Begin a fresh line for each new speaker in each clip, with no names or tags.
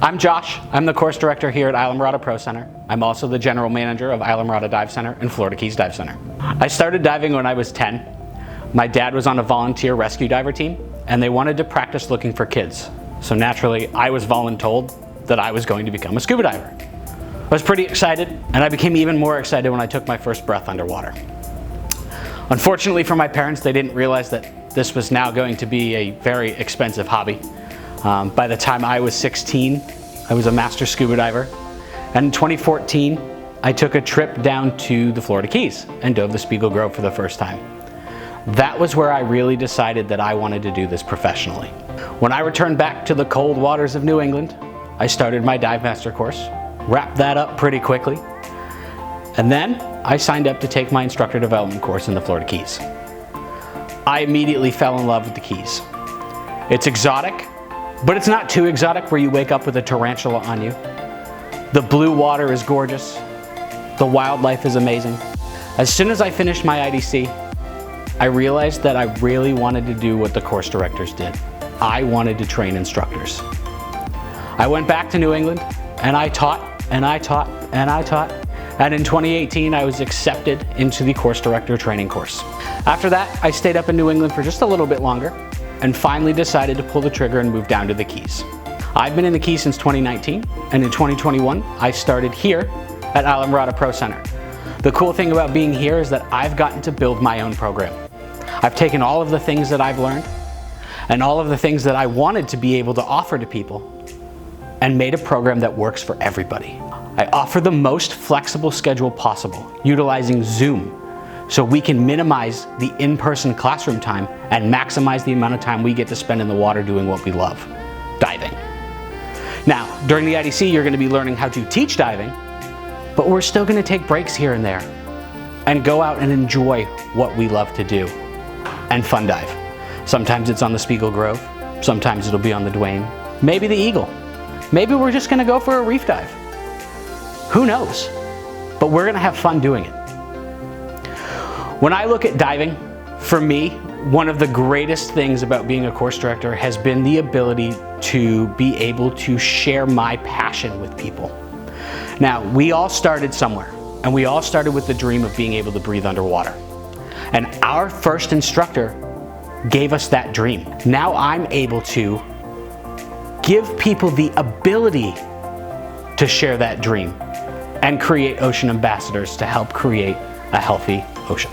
I'm Josh. I'm the course director here at Islamorada Pro Center. I'm also the general manager of Islamorada Dive Center and Florida Keys Dive Center. I started diving when I was 10. My dad was on a volunteer rescue diver team, and they wanted to practice looking for kids. So naturally, I was voluntold that I was going to become a scuba diver. I was pretty excited, and I became even more excited when I took my first breath underwater. Unfortunately for my parents, they didn't realize that this was now going to be a very expensive hobby. By the time I was 16, I was a master scuba diver. And in 2014, I took a trip down to the Florida Keys and dove the Spiegel Grove for the first time. That was where I really decided that I wanted to do this professionally. When I returned back to the cold waters of New England, I started my Divemaster course, wrapped that up pretty quickly, and then I signed up to take my instructor development course in the Florida Keys. I immediately fell in love with the Keys. It's exotic, but it's not too exotic where you wake up with a tarantula on you. The blue water is gorgeous. The wildlife is amazing. As soon as I finished my IDC, I realized that I really wanted to do what the course directors did. I wanted to train instructors. I went back to New England and I taught and I taught and I taught. And in 2018, I was accepted into the course director training course. After that, I stayed up in New England for just a little bit longer and finally decided to pull the trigger and move down to the Keys. I've been in the Keys since 2019, and in 2021, I started here at Islamorada Pro Center. The cool thing about being here is that I've gotten to build my own program. I've taken all of the things that I've learned and all of the things that I wanted to be able to offer to people and made a program that works for everybody. I offer the most flexible schedule possible, utilizing Zoom, so we can minimize the in-person classroom time and maximize the amount of time we get to spend in the water doing what we love, diving. Now, during the IDC, you're going to be learning how to teach diving, but we're still going to take breaks here and there and go out and enjoy what we love to do and fun dive. Sometimes it's on the Spiegel Grove, sometimes it'll be on the Duane, maybe the Eagle. Maybe we're just going to go for a reef dive. Who knows? But we're going to have fun doing it. When I look at diving, for me, one of the greatest things about being a course director has been the ability to be able to share my passion with people. Now, we all started somewhere, and we all started with the dream of being able to breathe underwater. And our first instructor gave us that dream. Now I'm able to give people the ability to share that dream and create ocean ambassadors to help create a healthy ocean.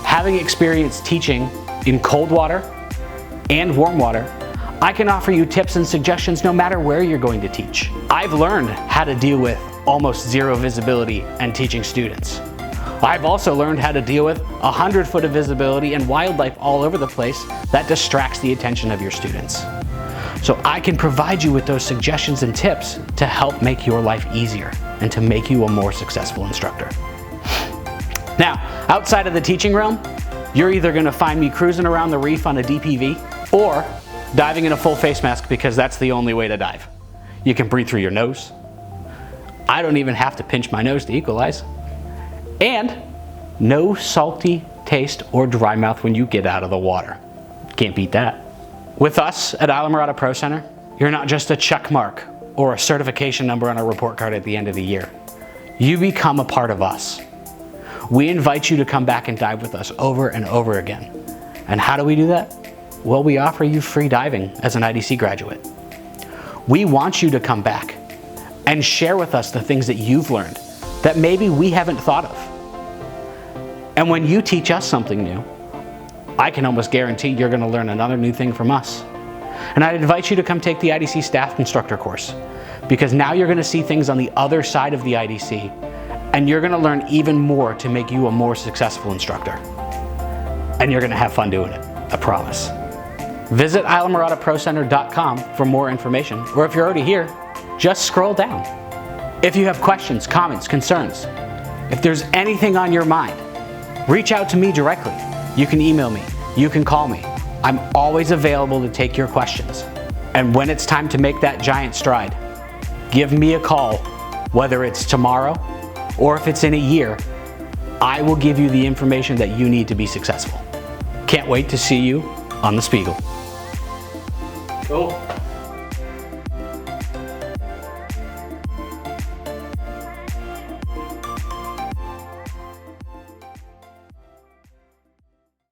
Having experience teaching in cold water and warm water, I can offer you tips and suggestions no matter where you're going to teach. I've learned how to deal with almost zero visibility and teaching students. I've also learned how to deal with 100 foot of visibility and wildlife all over the place that distracts the attention of your students. So I can provide you with those suggestions and tips to help make your life easier and to make you a more successful instructor. Now, outside of the teaching realm, you're either going to find me cruising around the reef on a DPV or diving in a full face mask, because that's the only way to dive. You can breathe through your nose. I don't even have to pinch my nose to equalize. And no salty taste or dry mouth when you get out of the water. Can't beat that. With us at Islamorada Pro Center, you're not just a check mark or a certification number on a report card at the end of the year. You become a part of us. We invite you to come back and dive with us over and over again. And how do we do that? Well, we offer you free diving as an IDC graduate. We want you to come back and share with us the things that you've learned that maybe we haven't thought of. And when you teach us something new, I can almost guarantee you're going to learn another new thing from us. And I'd invite you to come take the IDC Staff Instructor course, because now you're going to see things on the other side of the IDC, and you're going to learn even more to make you a more successful instructor. And you're going to have fun doing it, I promise. Visit IslamoraDaProCenter.com for more information, or if you're already here, just scroll down. If you have questions, comments, concerns, if there's anything on your mind, reach out to me directly. You can email me, you can call me. I'm always available to take your questions. And when it's time to make that giant stride, give me a call, whether it's tomorrow or if it's in a year. I will give you the information that you need to be successful. Can't wait to see you on the Spiegel. Cool.